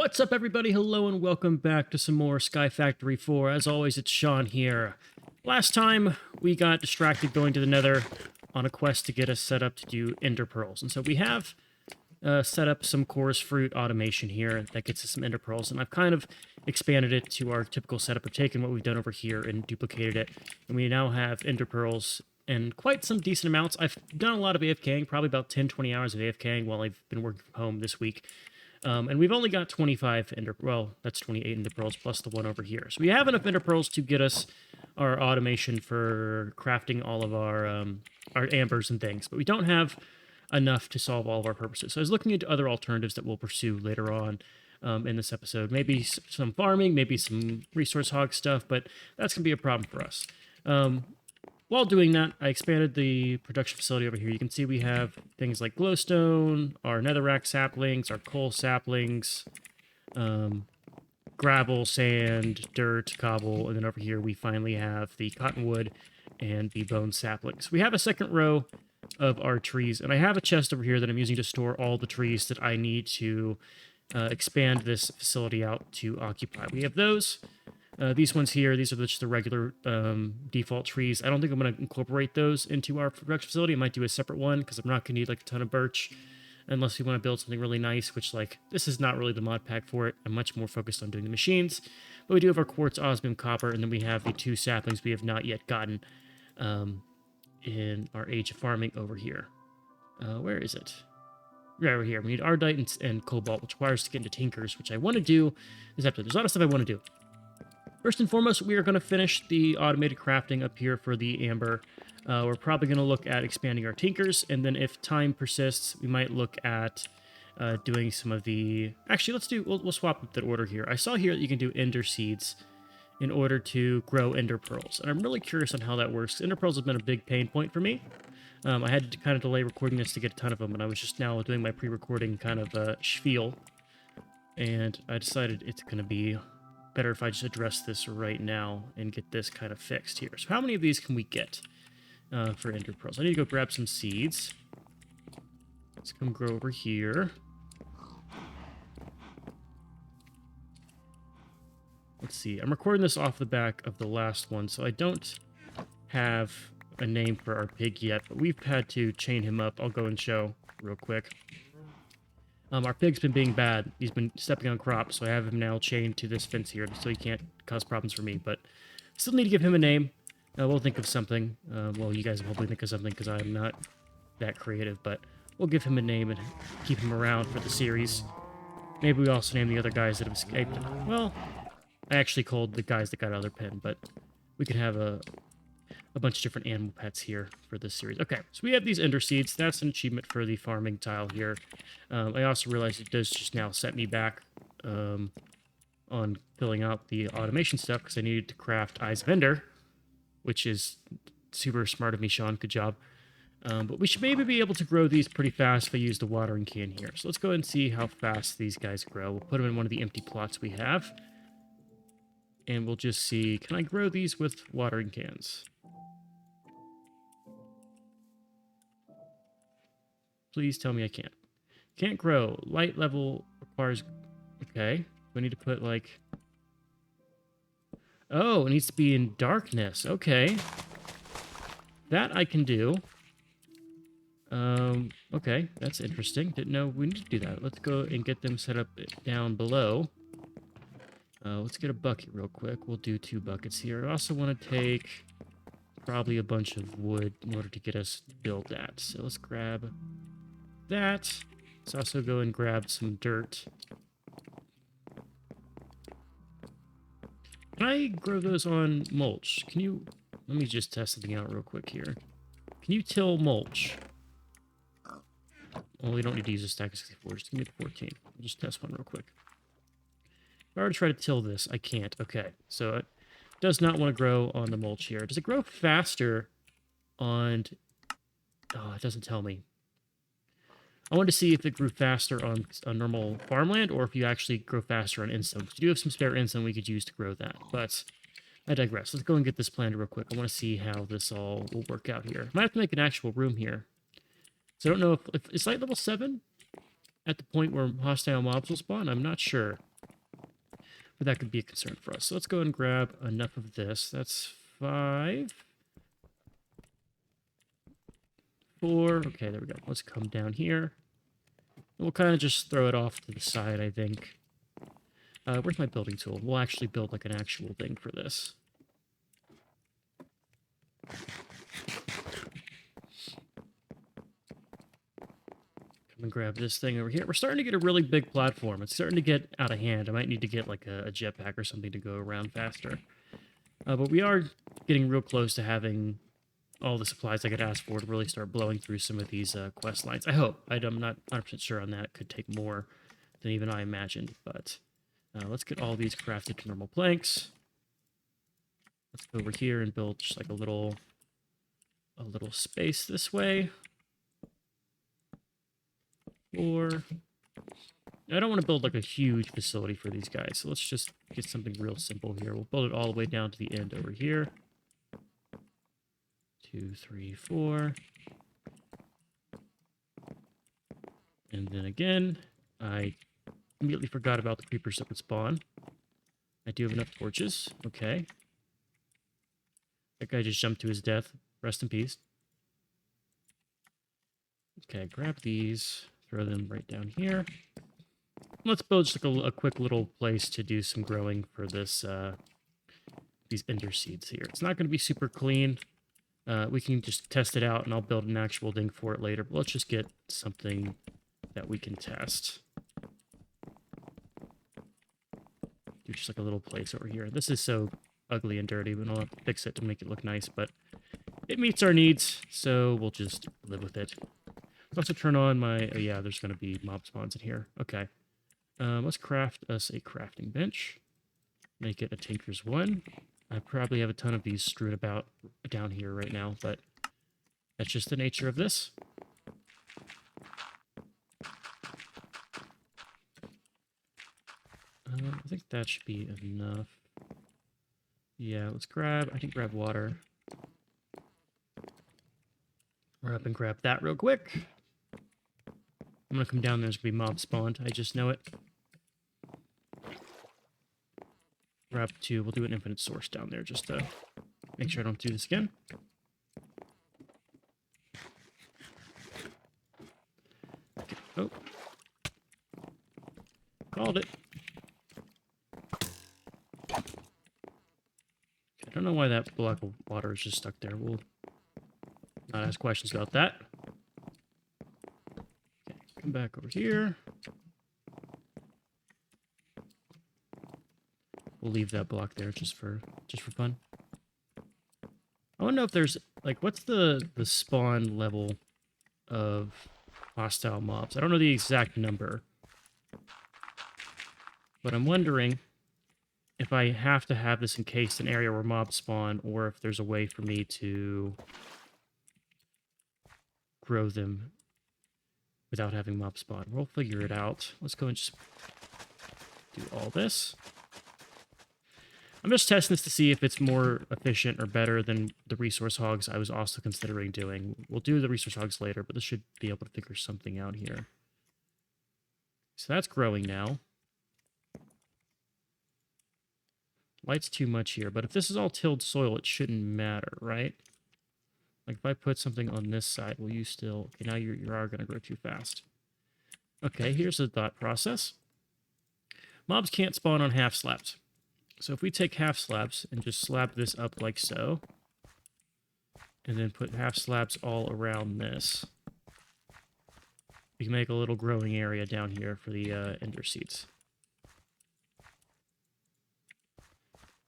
What's up, everybody? Hello and welcome back to some more Skyfactory 4. As always, it's Sean here. Last time, we got distracted going to the Nether on a quest to get us set up to do Ender Pearls. And so we have set up some Chorus Fruit automation here that gets us some Ender Pearls. And I've kind of expanded it to our typical setup. I've taken what we've done over here and duplicated it. And we now have Ender Pearls in quite some decent amounts. I've done a lot of AFKing, probably about 10-20 hours of AFKing while I've been working from home this week. And we've only got 25 Ender... Well, that's 28 Ender Pearls plus the one over here. So we have enough Ender Pearls to get us our automation for crafting all of our ambers and things. But we don't have enough to solve all of our purposes. So I was looking into other alternatives that we'll pursue later on in this episode. Maybe some farming, maybe some resource hog stuff, but that's going to be a problem for us. While doing that, I expanded the production facility over here. You can see we have things like glowstone, our netherrack saplings, our coal saplings, gravel, sand, dirt, cobble, and then over here we finally have the cottonwood and the bone saplings. We have a second row of our trees, and I have a chest over here that I'm using to store all the trees that I need to expand this facility out to occupy. We have those. These ones here, these are just the regular default trees. I don't think I'm going to incorporate those into our production facility. I might do a separate one because I'm not going to need like a ton of birch unless we want to build something really nice, which like this is not really the mod pack for it. I'm much more focused on doing the machines. But we do have our quartz, osmium, copper, and then we have the two saplings we have not yet gotten in our age of farming over here. Where is it? Right over here. We need ardite and cobalt, which requires us to get into tinkers, which I want to do this episode. There's a lot of stuff I want to do. First and foremost, we are going to finish the automated crafting up here for the amber. We're probably going to look at expanding our tinkers, and then if time persists, we might look at doing some of the... Actually, we'll swap up the order here. I saw here that you can do ender seeds in order to grow ender pearls, and I'm really curious on how that works. Ender pearls have been a big pain point for me. I had to kind of delay recording this to get a ton of them, and I was just now doing my pre-recording kind of spiel, and I decided it's going to be better if I just address this right now and get this kind of fixed here. So how many of these can we get for ender pearls? I need to go grab some seeds. Let's come grow over here. Let's see. I'm recording this off the back of the last one, so I don't have a name for our pig yet, but we've had to chain him up. I'll go and show real quick. Our pig's been being bad. He's been stepping on crops, so I have him now chained to this fence here, so he can't cause problems for me. But still need to give him a name. We'll think of something. Well, you guys will probably think of something because I'm not that creative, but we'll give him a name and keep him around for the series. Maybe we also name the other guys that have escaped. Well, I actually called the guys that got out of their pen, but we can have a bunch of different animal pets here for this series. Okay, so we have these ender seeds. That's an achievement for the farming tile here. I also realized it does just now set me back on filling out the automation stuff because I needed to craft Eyes of Ender, which is super smart of me, Sean. Good job. But we should maybe be able to grow these pretty fast if I use the watering can here. So let's go ahead and see how fast these guys grow. We'll put them in one of the empty plots we have. And we'll just see, can I grow these with watering cans? Please tell me I can't. Can't grow. Light level requires... Okay. We need to put, like... Oh, it needs to be in darkness. Okay. That I can do. Okay. That's interesting. Didn't know we need to do that. Let's go and get them set up down below. Let's get a bucket real quick. We'll do 2 buckets here. I also want to take probably a bunch of wood in order to get us built that. So let's grab... that. Let's also go and grab some dirt. Can I grow those on mulch? Can you... Let me just test something out real quick here. Can you till mulch? Well, we don't need to use a stack of 64. Just give me the 14. I'll just test one real quick. If I were to try to till this, I can't. Okay, so it does not want to grow on the mulch here. Does it grow faster on... Oh, it doesn't tell me. I wanted to see if it grew faster on normal farmland or if you actually grow faster on instone. We do have some spare instone we could use to grow that, but I digress. Let's go and get this planted real quick. I want to see how this all will work out here. Might have to make an actual room here. So I don't know if it's light level 7 at the point where hostile mobs will spawn. I'm not sure. But that could be a concern for us. So let's go and grab enough of this. That's 5. 4. Okay, there we go. Let's come down here. We'll kind of just throw it off to the side, I think. Where's my building tool? We'll actually build like an actual thing for this. Come and grab this thing over here. We're starting to get a really big platform. It's starting to get out of hand. I might need to get like a jetpack or something to go around faster. But we are getting real close to having all the supplies I could ask for to really start blowing through some of these quest lines. I hope. I'm not 100% sure on that. It could take more than even I imagined, but let's get all these crafted to normal planks. Let's go over here and build just like a little space this way. Or I don't want to build like a huge facility for these guys, so let's just get something real simple here. We'll build it all the way down to the end over here. 2, 3, 4. And then again, I immediately forgot about the creepers that would spawn. I do have enough torches. Okay. That guy just jumped to his death. Rest in peace. Okay, grab these. Throw them right down here. Let's build just like a quick little place to do some growing for this these ender seeds here. It's not going to be super clean. We can just test it out, and I'll build an actual thing for it later. But let's just get something that we can test. Do just like a little place over here. This is so ugly and dirty, but I'll have to fix it to make it look nice. But it meets our needs, so we'll just live with it. Let's also turn on my... Oh yeah, there's going to be mob spawns in here. Okay. Let's craft us a crafting bench. Make it a Tinker's 1. I probably have a ton of these strewn about down here right now, but that's just the nature of this. I think that should be enough. Yeah, let's grab... I can grab water. Run up and grab that real quick. I'm going to come down there. There's going to be mob spawned. I just know it. Grab 2. We'll do an infinite source down there just to make sure I don't do this again. Okay. Oh. Called it. Okay, I don't know why that block of water is just stuck there. We'll not ask questions about that. Okay, come back over here. We'll leave that block there just for fun. I want to know if there's like what's the spawn level of hostile mobs. I don't know the exact number, but I'm wondering if I have to have this encased an area where mobs spawn, or if there's a way for me to grow them without having mob spawn. We'll figure it out. Let's go and just do all this. I'm just testing this to see if it's more efficient or better than the resource hogs I was also considering doing. We'll do the resource hogs later, but this should be able to figure something out here. So that's growing now. Light's too much here, but if this is all tilled soil, it shouldn't matter, right? Like if I put something on this side, will you still... Okay, now you are going to grow too fast. Okay, here's the thought process. Mobs can't spawn on half slabs. So if we take half slabs and just slab this up like so, and then put half slabs all around this, we can make a little growing area down here for the ender seeds.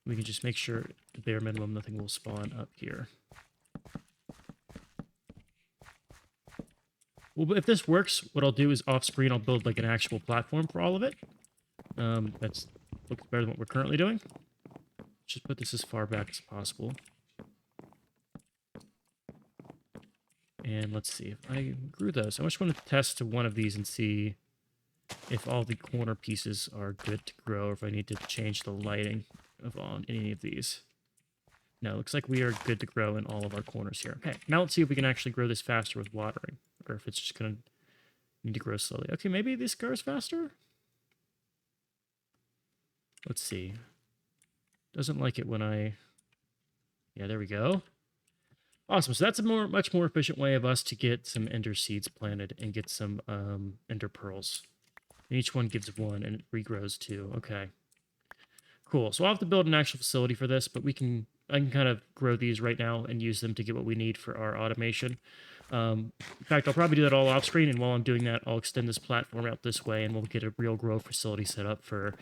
We can just make sure, the bare minimum, nothing will spawn up here. Well, if this works, what I'll do is off-screen, I'll build like an actual platform for all of it. That's looks better than what we're currently doing. Just put this as far back as possible. And let's see if I grew those. I just want to test one of these and see if all the corner pieces are good to grow, or if I need to change the lighting on any of these. No, looks like we are good to grow in all of our corners here. Okay, now let's see if we can actually grow this faster with watering, or if it's just going to need to grow slowly. Okay, maybe this grows faster? Let's see. Doesn't like it when I... Yeah, there we go. Awesome. So that's a much more efficient way of us to get some ender seeds planted and get some ender pearls. And each one gives one, and it regrows too. Okay. Cool. So I'll have to build an actual facility for this, but I can kind of grow these right now and use them to get what we need for our automation. In fact, I'll probably do that all off screen, and while I'm doing that, I'll extend this platform out this way, and we'll get a real grow facility set up for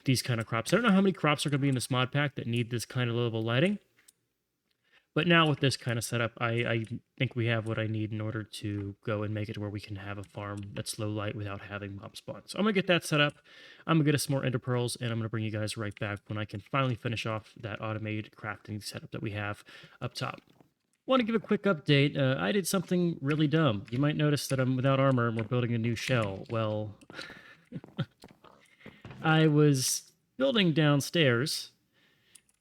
these kind of crops. I don't know how many crops are going to be in this mod pack that need this kind of level of lighting, but now with this kind of setup, I think we have what I need in order to go and make it where we can have a farm that's low light without having mob spawn. So I'm going to get that set up. I'm going to get us some more ender pearls, and I'm going to bring you guys right back when I can finally finish off that automated crafting setup that we have up top. Want to give a quick update. I did something really dumb. You might notice that I'm without armor and we're building a new shell. Well, I was building downstairs,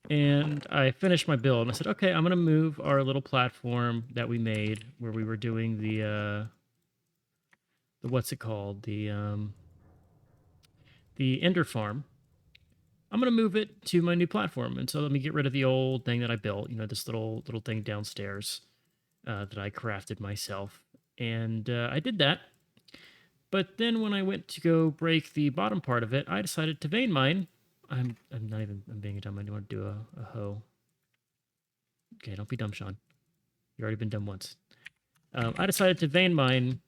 and I finished my build, and I said, okay, I'm going to move our little platform that we made where we were doing the what's it called? The Ender Farm. I'm going to move it to my new platform. And so let me get rid of the old thing that I built, you know, this little thing downstairs that I crafted myself. And I did that. But then when I went to go break the bottom part of it, I decided to vein mine. I'm being dumb. I don't want to do a hoe. Okay, don't be dumb, Sean. You've already been dumb once. I decided to vein mine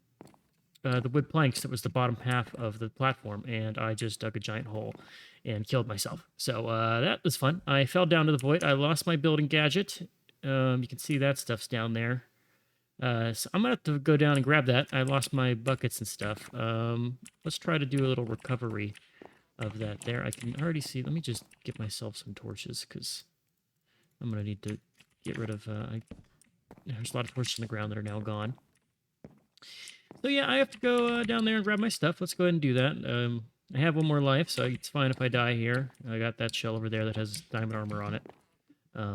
the wood planks that was the bottom half of the platform, and I just dug a giant hole and killed myself. So that was fun. I fell down to the void. I lost my building gadget. You can see that stuff's down there. So I'm going to have to go down and grab that. I lost my buckets and stuff. Let's try to do a little recovery of that there. I can already see. Let me just get myself some torches, because I'm going to need to get rid of... there's a lot of torches on the ground that are now gone. So yeah, I have to go down there and grab my stuff. Let's go ahead and do that. I have one more life, so it's fine if I die here. I got that shell over there that has diamond armor on it.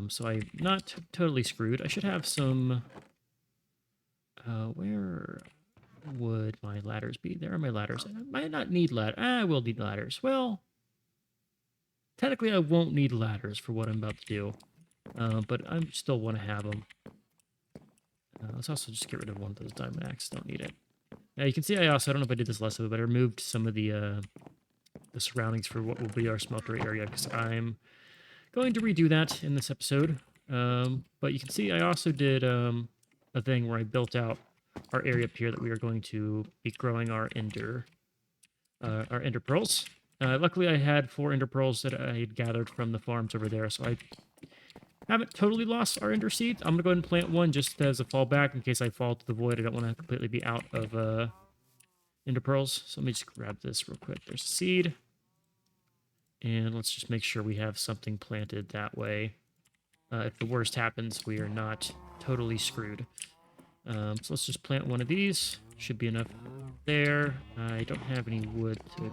So I'm not totally screwed. I should have some... where would my ladders be? There are my ladders. I might not need ladders. I will need ladders. Well, technically I won't need ladders for what I'm about to do. But I still want to have them. Let's also just get rid of one of those diamond axes. Don't need it. Now you can see I don't know if I did this last time, but I removed some of the surroundings for what will be our smelter area, because I'm going to redo that in this episode. But you can see I also did a thing where I built out our area up here that we are going to be growing our ender pearls. Luckily I had 4 ender pearls that I had gathered from the farms over there, so I haven't totally lost our ender seeds. I'm going to go ahead and plant one just as a fallback in case I fall to the void. I don't want to completely be out of ender pearls. So let me just grab this real quick. There's a seed. And let's just make sure we have something planted that way. If the worst happens, we are not totally screwed. So let's just plant one of these. Should be enough there. I don't have any wood to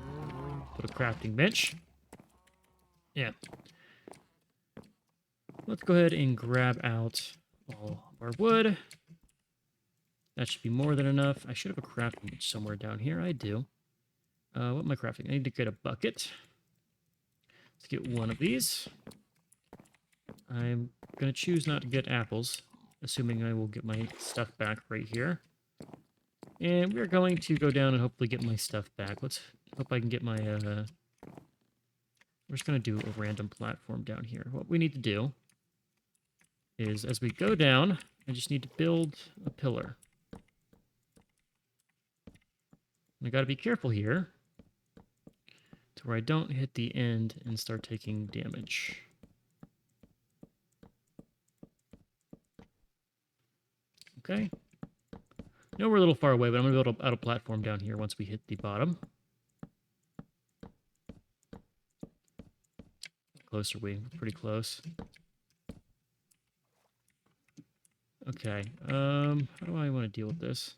put a crafting bench. Yeah. Let's go ahead and grab out all of our wood. That should be more than enough. I should have a crafting bench somewhere down here. I do. What am I crafting? I need to get a bucket. Let's get one of these. I'm going to choose not to get apples, assuming I will get my stuff back right here. And we're going to go down and hopefully get my stuff back. Let's hope I can get my... we're just going to do a random platform down here. What we need to do is, as we go down, I just need to build a pillar. And I got to be careful here to where I don't hit the end and start taking damage. Okay. I know we're a little far away, but I'm going to build out a platform down here once we hit the bottom. How close are we? We're pretty close. Okay. How do I want to deal with this?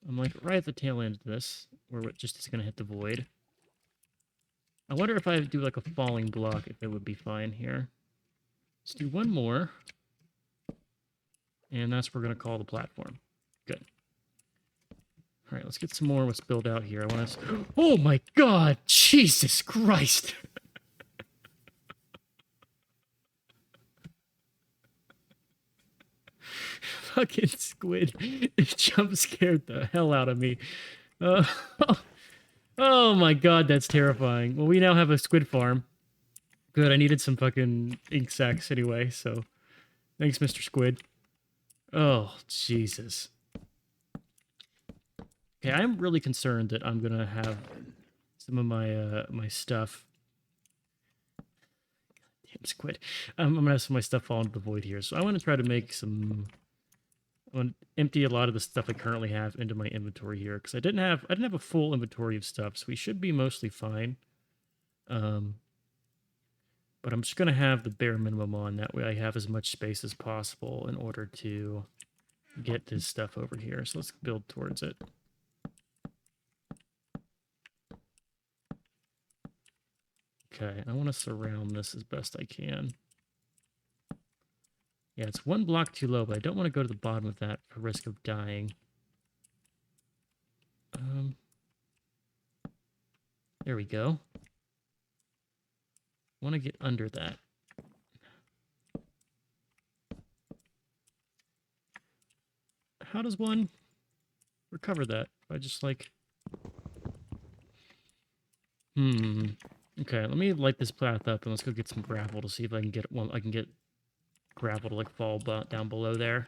I'm like right at the tail end of this, where it just is going to hit the void. I wonder if I do like a falling block, if it would be fine here. Let's do one more. And that's what we're going to call the platform. Good. All right, let's get some more. Let's build out here. I want to... Oh my god! Jesus Christ! Fucking squid. It jump scared the hell out of me. Uh, oh my god, that's terrifying. Well, we now have a squid farm. Good, I needed some fucking ink sacs anyway, so... Thanks, Mr. Squid. Oh, Jesus. Okay, I'm really concerned that I'm gonna have some of my my stuff. Damn squid. I'm gonna have some of my stuff fall into the void here. So I want to try to make some. I want to empty a lot of the stuff I currently have into my inventory here because I didn't have a full inventory of stuff, so we should be mostly fine. But I'm just gonna have the bare minimum on. That way I have as much space as possible in order to get this stuff over here. So let's build towards it. Okay, I want to surround this as best I can. Yeah, it's one block too low, but I don't want to go to the bottom of that for risk of dying. There we go. Want to get under that. How does one recover that? I just like... Okay, let me light this path up and let's go get some gravel to see if I can get one. I can get gravel to like fall down below there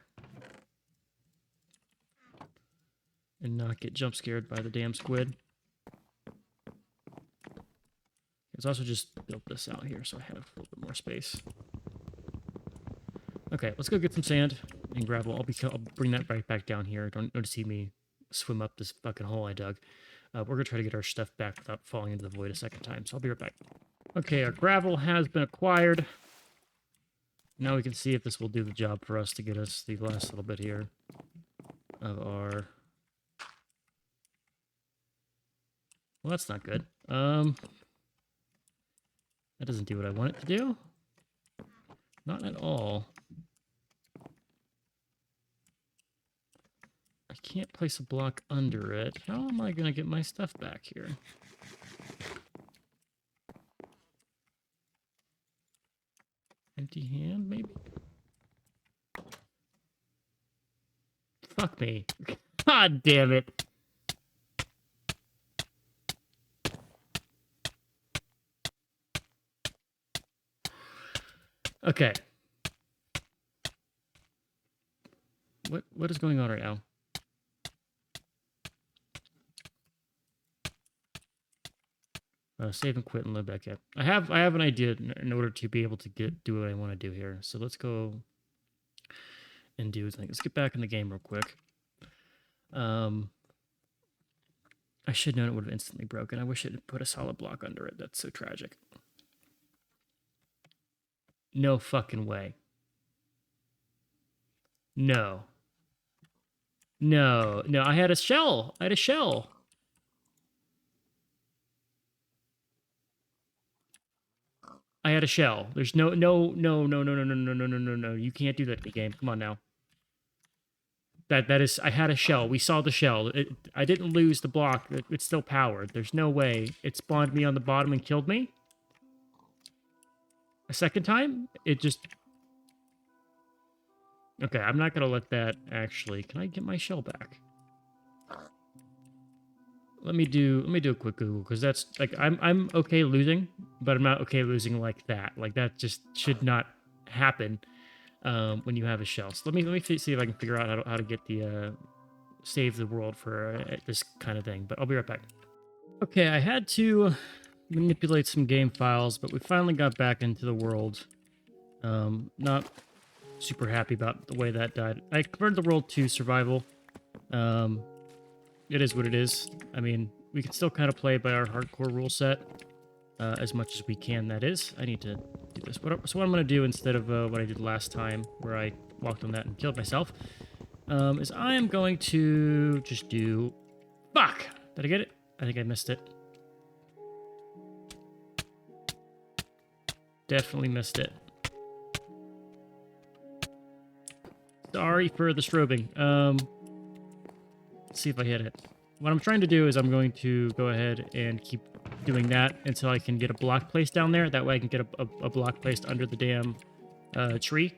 and not get jump scared by the damn squid. Let's also just build this out here so I have a little bit more space. Okay, let's go get some sand and gravel. I'll bring that right back down here. Don't see me swim up this fucking hole I dug. We're going to try to get our stuff back without falling into the void a second time, so I'll be right back. Okay, our gravel has been acquired. Now we can see if this will do the job for us to get us the last little bit here of our... Well, that's not good. That doesn't do what I want it to do. Not at all. I can't place a block under it. How am I going to get my stuff back here? Empty hand, maybe? Fuck me. God damn it. Okay. What is going on right now? Save and quit and load back up. I have an idea in order to be able to do what I want to do here. So let's go and do things. Let's get back in the game real quick. I should have known it would have instantly broken. I wish it had put a solid block under it. That's so tragic. No fucking way. No. No. No, I had a shell. I had a shell. I had a shell. There's no. You can't do that in the game. Come on now. That is. I had a shell. We saw the shell. I didn't lose the block. It's still powered. There's no way it spawned me on the bottom and killed me. A second time, it just. Okay, I'm not gonna let that actually. Can I get my shell back? Let me do a quick Google because that's like I'm okay losing, but I'm not okay losing like that. Like that just should not happen when you have a shell. So let me see if I can figure out how to get the save the world for this kind of thing. But I'll be right back. Okay, I had to manipulate some game files, but we finally got back into the world. Not super happy about the way that died. I converted the world to survival. It is what it is. I mean, we can still kind of play by our hardcore rule set as much as we can, that is. I need to do this. So what I'm going to do instead of what I did last time, where I walked on that and killed myself, is I am going to just do... Fuck! Did I get it? I think I missed it. Definitely missed it. Sorry for the strobing. Let's see if I hit it. what I'm trying to do is I'm going to go ahead and keep doing that until I can get a block placed down there. That way I can get a block placed under the damn tree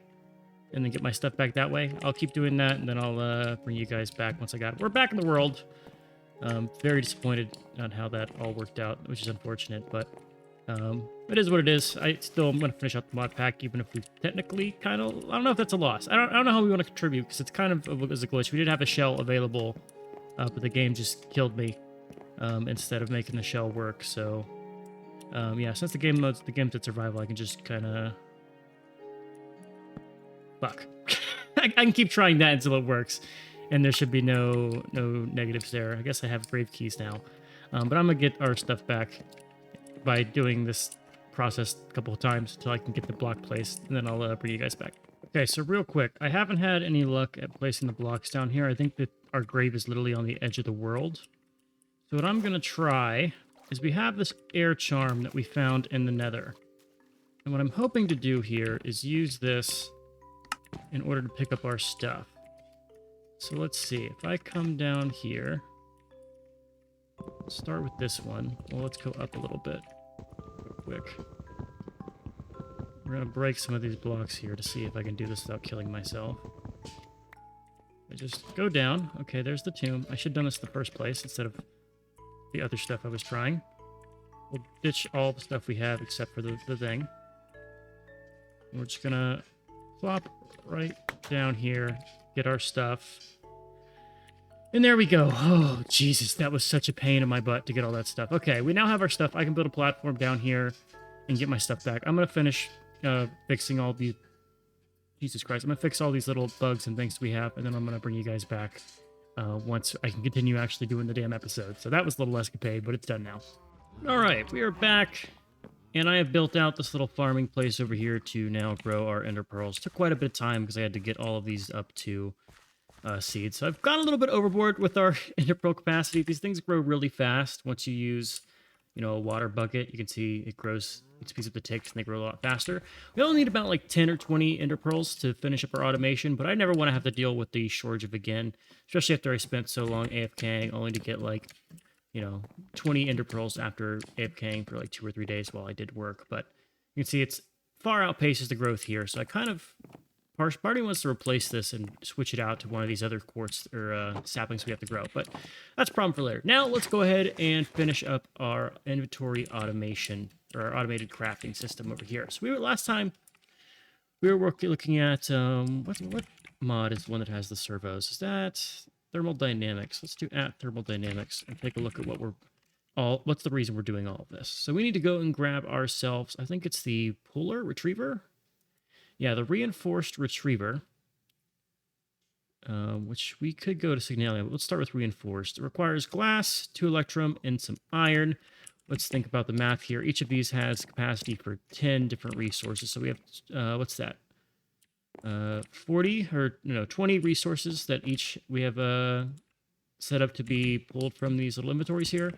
and then get my stuff back that way. I'll keep doing that, and then I'll bring you guys back once I got it. We're back in the world. Very disappointed on how that all worked out, which is unfortunate, but it is what it is. I still am going to finish out the mod pack, even if we technically kind of... I don't know if that's a loss. I don't know how we want to contribute, because it's kind of as a glitch. We did have a shell available, but the game just killed me instead of making the shell work. So, yeah, since the game's at survival, I can just kind of... Fuck. I can keep trying that until it works, and there should be no negatives there. I guess I have grave keys now, but I'm gonna get our stuff back by doing this process a couple of times until I can get the block placed, and then I'll bring you guys back. Okay, so real quick, I haven't had any luck at placing the blocks down here. I think that our grave is literally on the edge of the world. So what I'm gonna try is we have this air charm that we found in the nether, and what I'm hoping to do here is use this in order to pick up our stuff. So let's see, if I come down here, start with this one. Well, let's go up a little bit real quick. We're gonna break some of these blocks here to see if I can do this without killing myself. I just go down. Okay, there's the tomb. I should have done this in the first place instead of the other stuff I was trying. We'll ditch all the stuff we have except for the thing. And we're just gonna flop right down here, get our stuff. And there we go. Oh, Jesus, that was such a pain in my butt to get all that stuff. Okay, we now have our stuff. I can build a platform down here and get my stuff back. I'm going to finish fixing all the... Jesus Christ. I'm going to fix all these little bugs and things we have, and then I'm going to bring you guys back once I can continue actually doing the damn episode. So that was a little escapade, but it's done now. All right, we are back. And I have built out this little farming place over here to now grow our ender pearls. Took quite a bit of time because I had to get all of these up to seeds. So I've gone a little bit overboard with our ender pearl capacity. These things grow really fast once you use, a water bucket. You can see it grows, it speeds up the ticks, and they grow a lot faster. We only need about like 10 or 20 ender pearls to finish up our automation, but I never want to have to deal with the shortage of again, especially after I spent so long AFKing only to get like 20 ender pearls after AFKing for like 2 or 3 days while I did work. But you can see it's far outpaces the growth here. So I kind of, party wants to replace this and switch it out to one of these other quartz or saplings we have to grow. But that's a problem for later. Now let's go ahead and finish up our inventory automation, or our automated crafting system over here. So last time we were looking at, what mod is the one that has the servos? Is that... Thermal dynamics. Let's do thermal dynamics and take a look at what's the reason we're doing all of this. So we need to go and grab ourselves, I think it's the puller retriever. Yeah, the reinforced retriever, which we could go to Signalia, but let's start with reinforced. It requires glass, 2 electrum, and some iron. Let's think about the math here. Each of these has capacity for 10 different resources. So we have, what's that? 20 resources that each we have set up to be pulled from these little inventories here.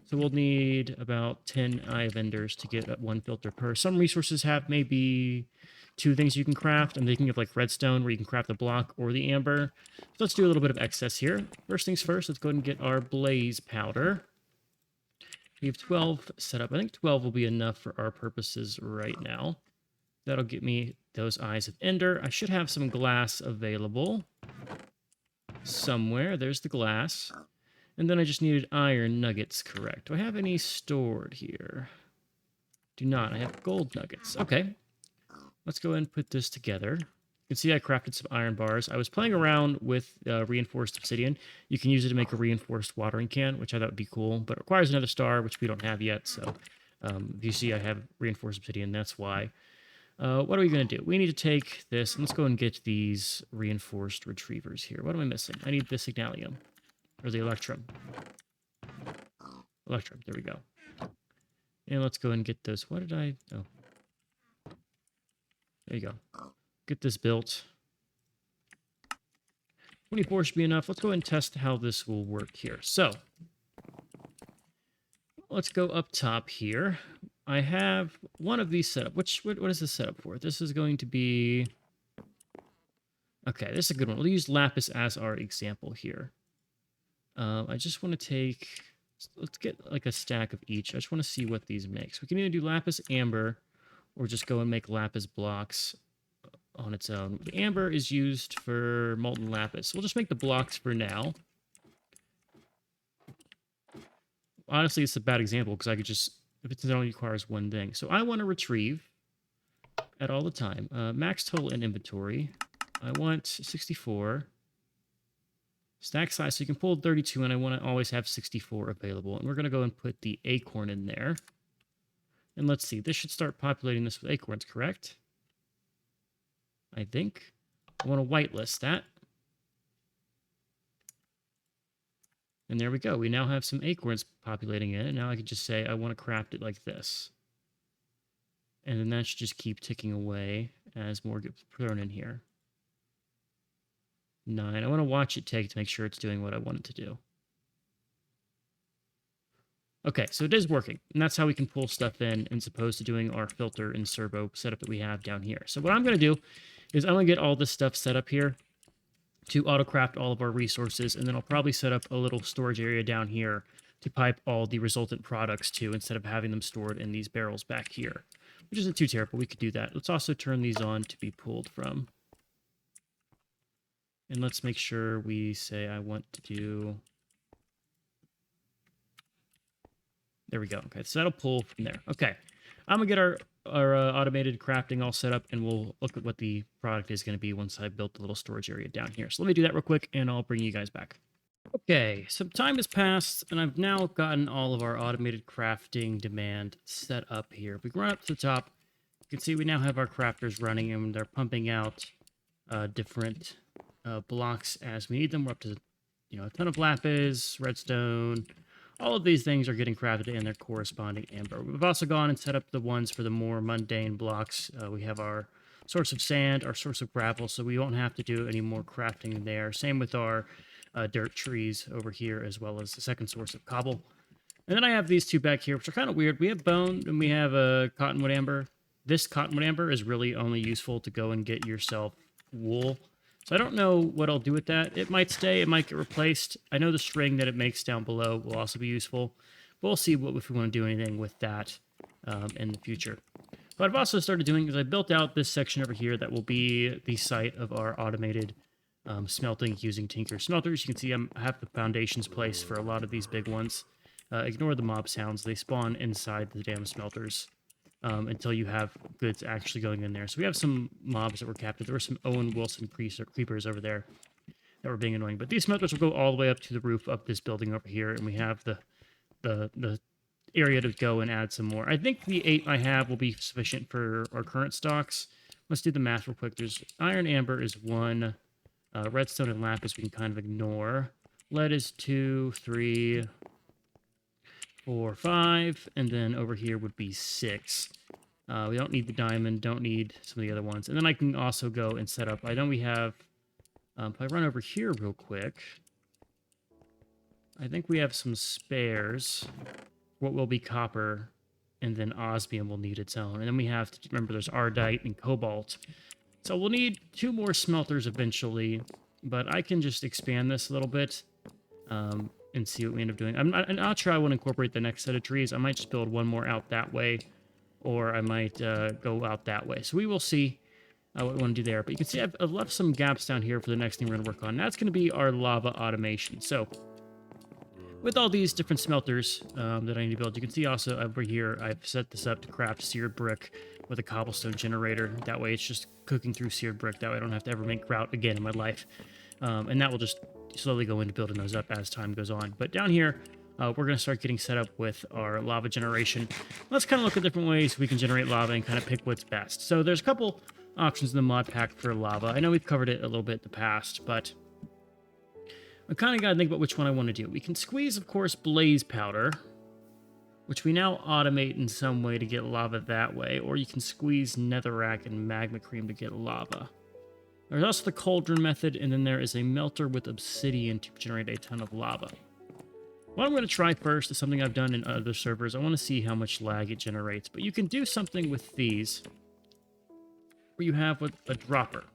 So we'll need about 10 eye of enders to get 1 filter per. Some resources have maybe 2 things you can craft, and they can give like redstone where you can craft the block or the amber. So let's do a little bit of excess here. First things first, let's go ahead and get our blaze powder. We have 12 set up. I think 12 will be enough for our purposes right now. That'll get me those eyes of ender. I should have some glass available somewhere. There's the glass. And then I just needed iron nuggets, correct. Do I have any stored here? Do not. I have gold nuggets. Okay. Let's go ahead and put this together. You can see I crafted some iron bars. I was playing around with reinforced obsidian. You can use it to make a reinforced watering can, which I thought would be cool, but it requires another star, which we don't have yet. So if you see I have reinforced obsidian, that's why. What are we going to do? We need to take this, and let's go and get these reinforced retrievers here. What am I missing? I need the signalium, or the electrum. Electrum, there we go. And let's go and get those. What did I... Oh. There you go. Get this built. 24 should be enough. Let's go ahead and test how this will work here. So, let's go up top here. I have one of these set up. What is this set up for? This is going to be... Okay, this is a good one. We'll use lapis as our example here. I just want to take... Let's get like a stack of each. I just want to see what these make. So we can either do lapis amber or just go and make lapis blocks on its own. The amber is used for molten lapis. We'll just make the blocks for now. Honestly, it's a bad example because I could just... If it only requires one thing. So I want to retrieve at all the time. Max total in inventory. I want 64. Stack size, so you can pull 32, and I want to always have 64 available. And we're going to go and put the acorn in there. And let's see, this should start populating this with acorns, correct? I think. I want to whitelist that. And there we go. We now have some acorns populating in it. Now I can just say I want to craft it like this. And then that should just keep ticking away as more gets thrown in here. 9. I want to watch it take to make sure it's doing what I want it to do. Okay, so it is working. And that's how we can pull stuff in as opposed to doing our filter and servo setup that we have down here. So what I'm going to do is I'm going to get all this stuff set up here to autocraft all of our resources, and then I'll probably set up a little storage area down here to pipe all the resultant products to instead of having them stored in these barrels back here, which isn't too terrible. We could do that. Let's also turn these on to be pulled from. And let's make sure we say I want to do... There we go. Okay, so that'll pull from there. Okay, I'm going to get our automated crafting all set up, and we'll look at what the product is going to be once I've built the little storage area down here. So let me do that real quick, and I'll bring you guys back. Okay, some time has passed, and I've now gotten all of our automated crafting demand set up here. If we run up to the top, you can see we now have our crafters running, and they're pumping out different... blocks as we need them. We're up to, a ton of lapis, redstone. All of these things are getting crafted in their corresponding amber. We've also gone and set up the ones for the more mundane blocks. We have our source of sand, our source of gravel, so we won't have to do any more crafting there. Same with our dirt trees over here, as well as the second source of cobble. And then I have these two back here, which are kind of weird. We have bone and we have a cottonwood amber. This cottonwood amber is really only useful to go and get yourself wool. So I don't know what I'll do with that. It might stay, it might get replaced. I know the string that it makes down below will also be useful. But we'll see if we want to do anything with that in the future. What I've also started doing is I built out this section over here that will be the site of our automated smelting using Tinker smelters. You can see I have the foundations placed for a lot of these big ones. Ignore the mob sounds. They spawn inside the damn smelters. Until you have goods actually going in there. So we have some mobs that were captured. There were some Owen Wilson creepers over there that were being annoying. But these smelters will go all the way up to the roof of this building over here, and we have the area to go and add some more. I think the 8 I have will be sufficient for our current stocks. Let's do the math real quick. There's iron amber is 1, redstone and lapis we can kind of ignore. Lead is 2, 3, 4, 5, and then over here would be 6. We don't need the diamond, don't need some of the other ones. And then I can also go and set up, I know we have, if I run over here real quick, I think we have some spares. What will be copper, and then osmium will need its own. And then we have to remember there's ardite and cobalt. So we'll need 2 more smelters eventually, but I can just expand this a little bit. And see what we end up doing. I'm not sure I want to incorporate the next set of trees. I might just build one more out that way, or I might go out that way. So we will see what we want to do there. But you can see I've left some gaps down here for the next thing we're going to work on. That's going to be our lava automation. So with all these different smelters that I need to build, you can see also over here I've set this up to craft seared brick with a cobblestone generator. That way it's just cooking through seared brick. That way I don't have to ever make grout again in my life. And that will just slowly go into building those up as time goes on. But down here, we're going to start getting set up with our lava generation. Let's kind of look at different ways we can generate lava and kind of pick what's best. So there's a couple options in the mod pack for lava. I know we've covered it a little bit in the past, but I kind of got to think about which one I want to do. We can squeeze, of course, blaze powder, which we now automate in some way to get lava that way, or you can squeeze netherrack and magma cream to get lava. There's also the cauldron method, and then there is a melter with obsidian to generate a ton of lava. What I'm going to try first is something I've done in other servers. I want to see how much lag it generates, but you can do something with these where you have a dropper.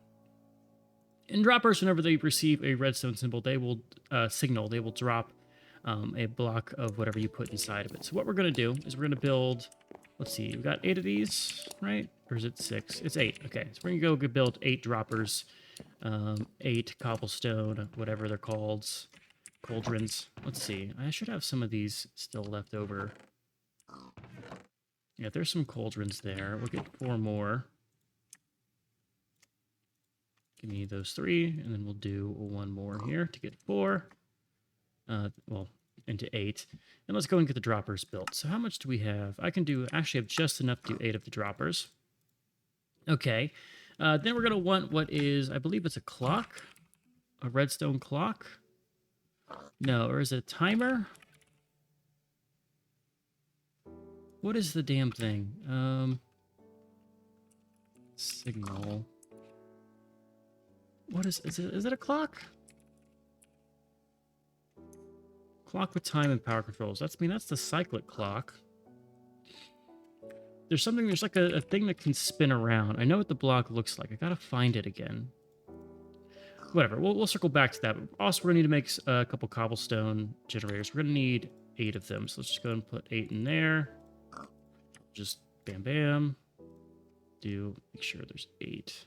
And droppers, whenever they receive a redstone symbol, they will signal, they will drop a block of whatever you put inside of it. So what we're going to do is we're going to build, let's see, we got 8 of these, right? Or is it 6? It's 8. Okay, so we're going to go build 8 droppers, 8 cobblestone, whatever they're called, cauldrons. Let's see, I should have some of these still left over. Yeah, there's some cauldrons there. We'll get 4 more. Give me those 3, and then we'll do 1 more here to get 4. Well, into 8. And let's go and get the droppers built. So how much do we have? I can do, actually have just enough to do 8 of the droppers. Okay. Then we're going to want what is, I believe it's a clock? A redstone clock? No, or is it a timer? What is the damn thing? Signal. What is it a clock? Clock with time and power controls. That's the cyclic clock. There's like a thing that can spin around. I know what the block looks like. I gotta find it again. Whatever, we'll circle back to that. Also, we're gonna need to make a couple cobblestone generators. We're gonna need 8 of them. So let's just go and put 8 in there. Just bam, bam. Make sure there's 8.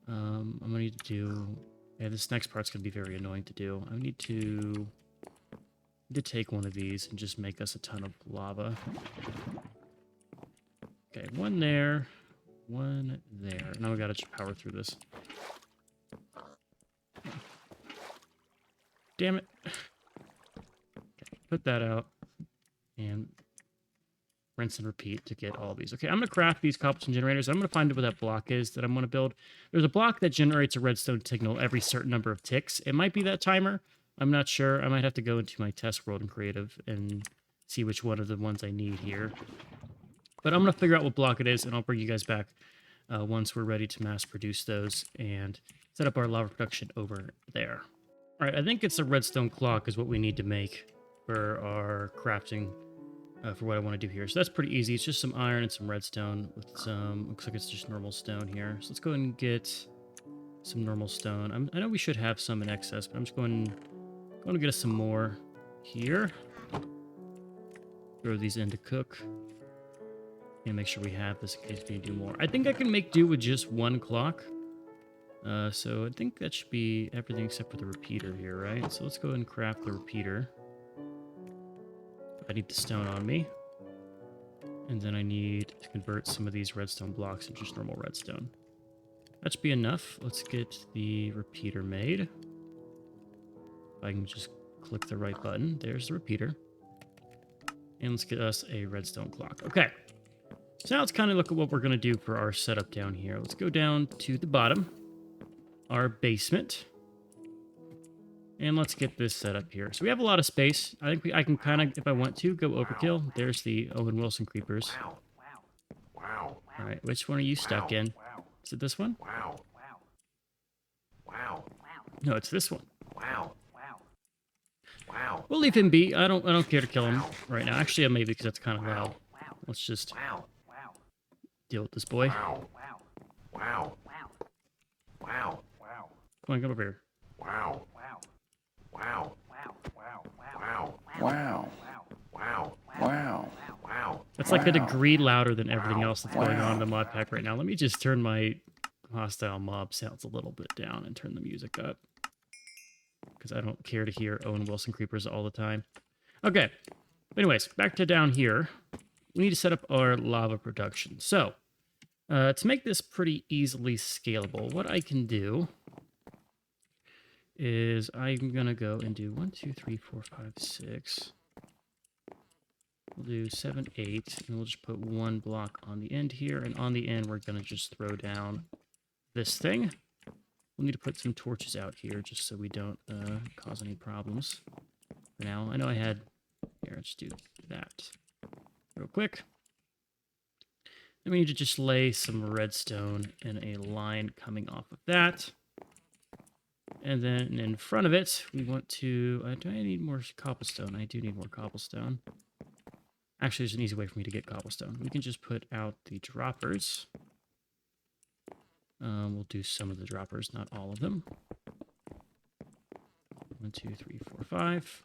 I'm gonna need to do. Yeah, this next part's gonna be very annoying to do. I need to take one of these and just make us a ton of lava. Okay, 1 there, 1 there. Now we gotta power through this. Damn it. Okay, put that out and rinse and repeat to get all these. Okay, I'm going to craft these cobblestone generators. I'm going to find out what that block is that I'm going to build. There's a block that generates a redstone signal every certain number of ticks. It might be that timer. I'm not sure. I might have to go into my test world in creative and see which one of the ones I need here. But I'm going to figure out what block it is, and I'll bring you guys back once we're ready to mass produce those and set up our lava production over there. All right, I think it's a redstone clock is what we need to make for our crafting for what I want to do here. So that's pretty easy. It's just some iron and some redstone with some, looks like it's just normal stone here. So let's go ahead and get some normal stone. I know we should have some in excess, but I'm just going to get us some more here. Throw these in to cook. And make sure we have this in case we need to do more. I think I can make do with just 1 clock. So I think that should be everything except for the repeater here, right? So let's go ahead and craft the repeater. I need the stone on me. And then I need to convert some of these redstone blocks into just normal redstone. That should be enough. Let's get the repeater made. If I can just click the right button. There's the repeater. And let's get us a redstone clock. Okay. So now let's kind of look at what we're going to do for our setup down here. Let's go down to the bottom. Our basement. And let's get this set up here. So we have a lot of space. I think I can kind of, if I want to, go overkill. There's the Owen Wilson creepers. All right, which one are you stuck in? Is it this one? No, it's this one. We'll leave him be. I don't care to kill him right now. Actually, maybe because that's kind of loud. Let's just deal with this boy. Come on, come over here. That's like a degree louder than everything else that's going on in the mod pack right now. Let me just turn my hostile mob sounds a little bit down and turn the music up. Because I don't care to hear Owen Wilson creepers all the time. Okay. Anyways, back to down here. We need to set up our lava production. So, to make this pretty easily scalable, what I can do is I'm going to go and do 1, 2, 3, 4, 5, 6. We'll do 7, 8, and we'll just put 1 block on the end here. And on the end, we're going to just throw down this thing. We'll need to put some torches out here just so we don't cause any problems. For now, I know I had... Here, let's do that real quick. Then we need to just lay some redstone in a line coming off of that. And then in front of it, we want to... do I need more cobblestone? I do need more cobblestone. Actually, there's an easy way for me to get cobblestone. We can just put out the droppers. We'll do some of the droppers, not all of them. 1, 2, 3, 4, 5.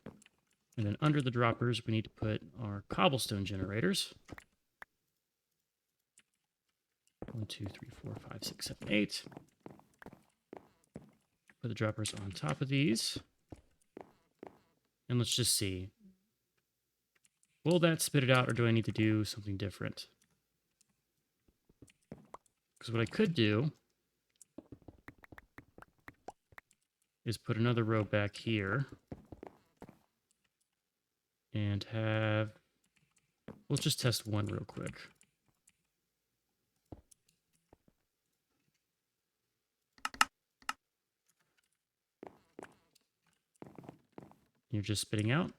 And then under the droppers, we need to put our cobblestone generators. 1, 2, 3, 4, 5, 6, 7, 8. Put the droppers on top of these. And let's just see. Will that spit it out, or do I need to do something different? Because what I could do is put another row back here. And have... We'll just test one real quick. You're just spitting out?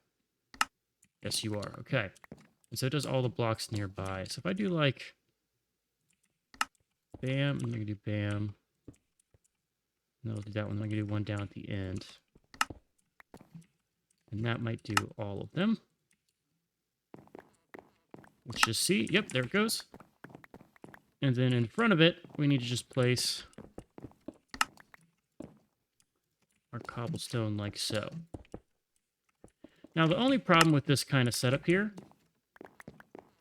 Yes, you are. Okay. And so it does all the blocks nearby. So if I do like... Bam, I'm going to do bam. No, I'll do that one. I'm going to do one down at the end. And that might do all of them. Let's just see. Yep, there it goes. And then in front of it, we need to just place our cobblestone like so. Now, the only problem with this kind of setup here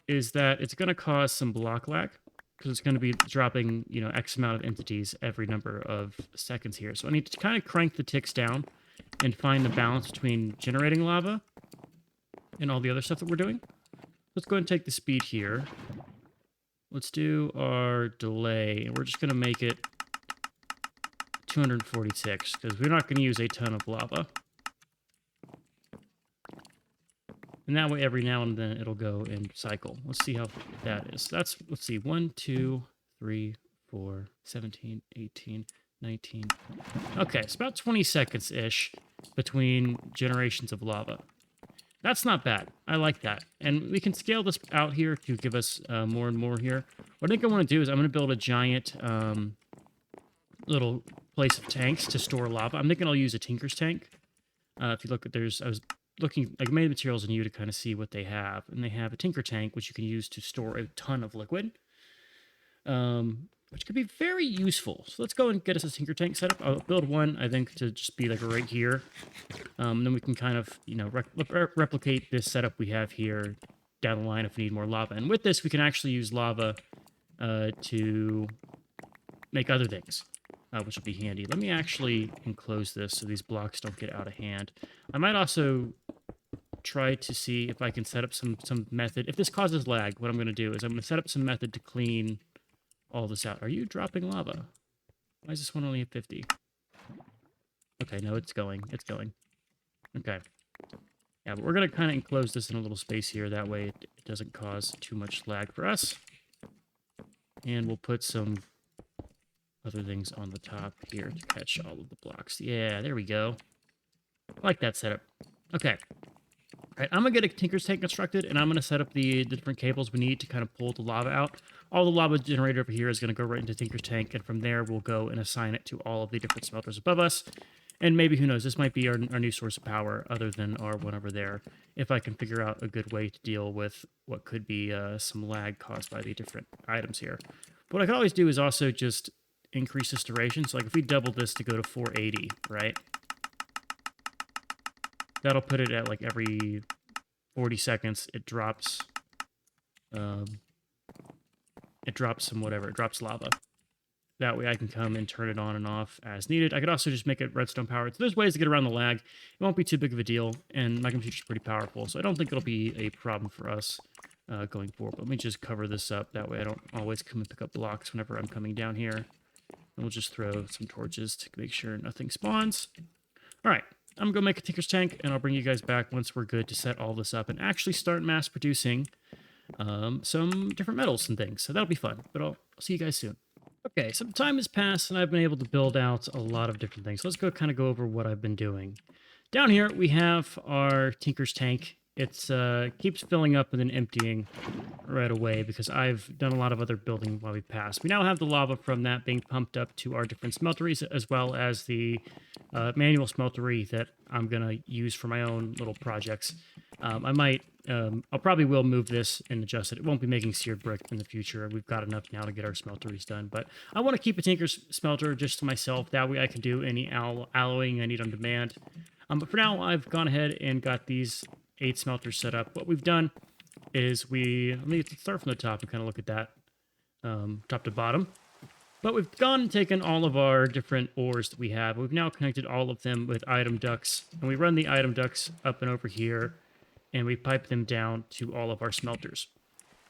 is that it's going to cause some block lag, because it's going to be dropping, you know, X amount of entities every number of seconds here. So I need to kind of crank the ticks down and find the balance between generating lava and all the other stuff that we're doing. Let's go ahead and take the speed here. Let's do our delay, and we're just going to make it 246, because we're not going to use a ton of lava. And that way, every now and then, it'll go and cycle. Let's see how that is. That's, let's see, 1, 2, 3, 4, 17, 18, 19. Okay, it's about 20 seconds-ish between generations of lava. That's not bad. I like that. And we can scale this out here to give us more and more here. What I think I want to do is I'm going to build a giant little place of tanks to store lava. I'm thinking I'll use a tinker's tank. If you look at, I was looking, like, made materials in you to kind of see what they have. And they have a tinker tank, which you can use to store a ton of liquid. Which could be very useful. So let's go and get us a tinker tank set up. I'll build one, I think, to just be like right here. Then we can kind of, you know, replicate this setup we have here down the line if we need more lava. And with this, we can actually use lava to make other things, which will be handy. Let me actually enclose this so these blocks don't get out of hand. I might also try to see if I can set up some method. If this causes lag, what I'm going to do is I'm going to set up some method to clean all this out. Are you dropping lava? Why is this one only at 50? Okay, no, it's going. It's going. Okay. Yeah, but we're going to kind of enclose this in a little space here. That way it doesn't cause too much lag for us. And we'll put some other things on the top here to catch all of the blocks. Yeah, there we go. I like that setup. Okay. All right, I'm going to get a tinker's tank constructed, and I'm going to set up the different cables we need to kind of pull the lava out. All the lava generator over here is going to go right into tinker's tank, and from there we'll go and assign it to all of the different smelters above us. And maybe, who knows, this might be our new source of power other than our one over there, if I can figure out a good way to deal with what could be some lag caused by the different items here. But what I could always do is also just increase this duration. So like if we double this to go to 480, right? That'll put it at like every 40 seconds, it drops some whatever, it drops lava. That way I can come and turn it on and off as needed. I could also just make it redstone powered. So there's ways to get around the lag. It won't be too big of a deal, and my computer's pretty powerful, so I don't think it'll be a problem for us going forward. But let me just cover this up. That way I don't always come and pick up blocks whenever I'm coming down here. And we'll just throw some torches to make sure nothing spawns. All right. I'm going to go make a tinker's tank, and I'll bring you guys back once we're good to set all this up and actually start mass producing some different metals and things. So that'll be fun, but I'll see you guys soon. Okay, some time has passed, and I've been able to build out a lot of different things. So let's kind of go over what I've been doing. Down here, we have our tinker's tank It's keeps filling up and then emptying right away because I've done a lot of other building while we passed. We now have the lava from that being pumped up to our different smelteries, as well as the manual smeltery that I'm gonna use for my own little projects. I'll probably will move this and adjust it. It won't be making seared brick in the future. We've got enough now to get our smelteries done, but I want to keep a tinker's smelter just to myself. That way I can do any alloying I need on demand. But for now, I've gone ahead and got these 8 smelters set up. What we've done is let me start from the top and kind of look at that top to bottom. But we've gone and taken all of our different ores that we have. We've now connected all of them with item ducts, and we run the item ducts up and over here, and we pipe them down to all of our smelters.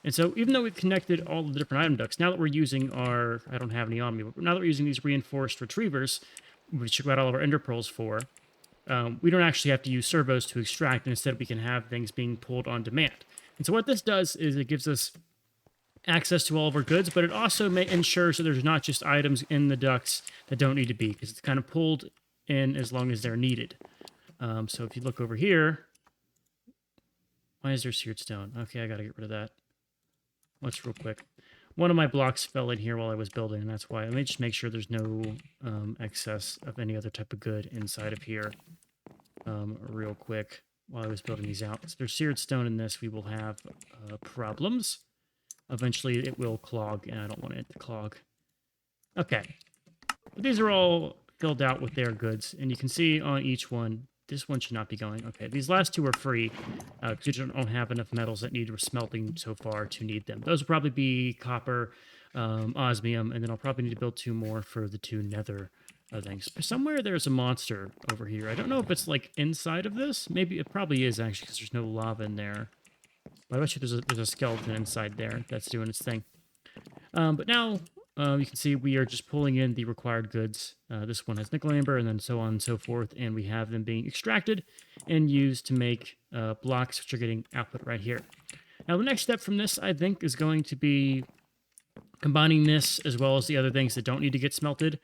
And so even though we've connected all of the different item ducts, now that we're using I don't have any on me, but now that we're using these reinforced retrievers, which we got all of our ender pearls for, we don't actually have to use servos to extract, and instead we can have things being pulled on demand. And so what this does is it gives us access to all of our goods, but it also ensures that there's not just items in the ducts that don't need to be, because it's kind of pulled in as long as they're needed. So if you look over here, why is there seared stone? Okay, I gotta get rid of that. Let's real quick. One of my blocks fell in here while I was building, and that's why. Let me just make sure there's no excess of any other type of good inside of here real quick while I was building these out. So there's seared stone in this. We will have problems. Eventually it will clog, and I don't want it to clog. Okay. But these are all filled out with their goods, and you can see on each one, this one should not be going. Okay, these last two are free because you don't have enough metals that need smelting so far to need them. Those will probably be copper, osmium, and then I'll probably need to build 2 more for the 2 nether things. Somewhere there's a monster over here. I don't know if it's like inside of this. Maybe it probably is actually because there's no lava in there. But I bet you there's a skeleton inside there that's doing its thing. But now you can see we are just pulling in the required goods. This one has nickel amber and then so on and so forth, and we have them being extracted and used to make blocks, which are getting output right here. Now the next step from this, I think, is going to be combining this as well as the other things that don't need to get smelted,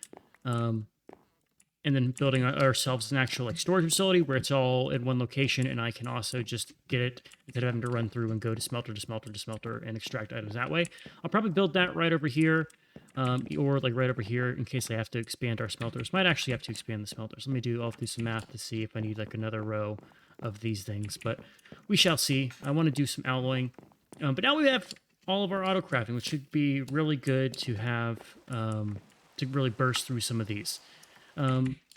and then building ourselves an actual storage facility where it's all in one location, and I can also just get it instead of having to run through and go to smelter to smelter to smelter and extract items that way. I'll probably build that right over here, or like right over here in case I have to expand our smelters. Might actually have to expand the smelters. I'll do some math to see if I need like another row of these things, but we shall see. I want to do some alloying, but now we have all of our auto crafting, which should be really good to have to really burst through some of these.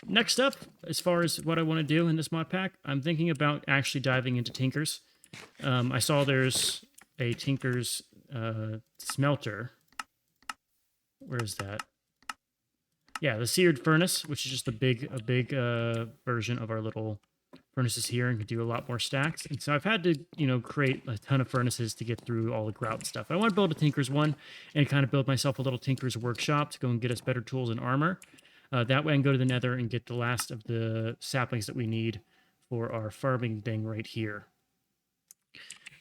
Next up, as far as what I want to do in this mod pack, I'm thinking about actually diving into Tinkers. I saw there's a Tinkers smelter. Where is that? Yeah, the seared furnace, which is just a big version of our little furnaces here and can do a lot more stacks. And so I've had to, create a ton of furnaces to get through all the grout stuff. I want to build a Tinker's one and kind of build myself a little Tinker's workshop to go and get us better tools and armor. That way I can go to the nether and get the last of the saplings that we need for our farming thing right here.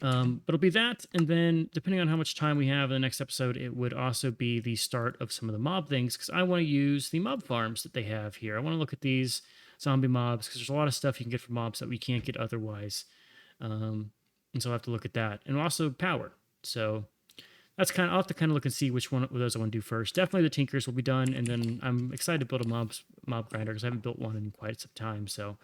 But it'll be that, and then depending on how much time we have in the next episode, it would also be the start of some of the mob things, because I want to use the mob farms that they have here. I want to look at these zombie mobs, because there's a lot of stuff you can get from mobs that we can't get otherwise. And so I'll have to look at that. And also power. So that's I'll have to kind of look and see which one of those I want to do first. Definitely the Tinkers will be done, and then I'm excited to build a mob grinder, because I haven't built one in quite some time. So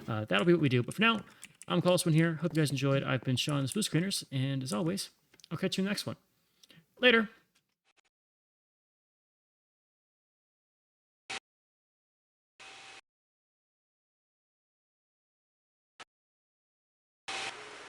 that'll be what we do. But for now, I'm Carlsman here. Hope you guys enjoyed. I've been Sean, the Spruce Screeners, and as always, I'll catch you in the next one. Later.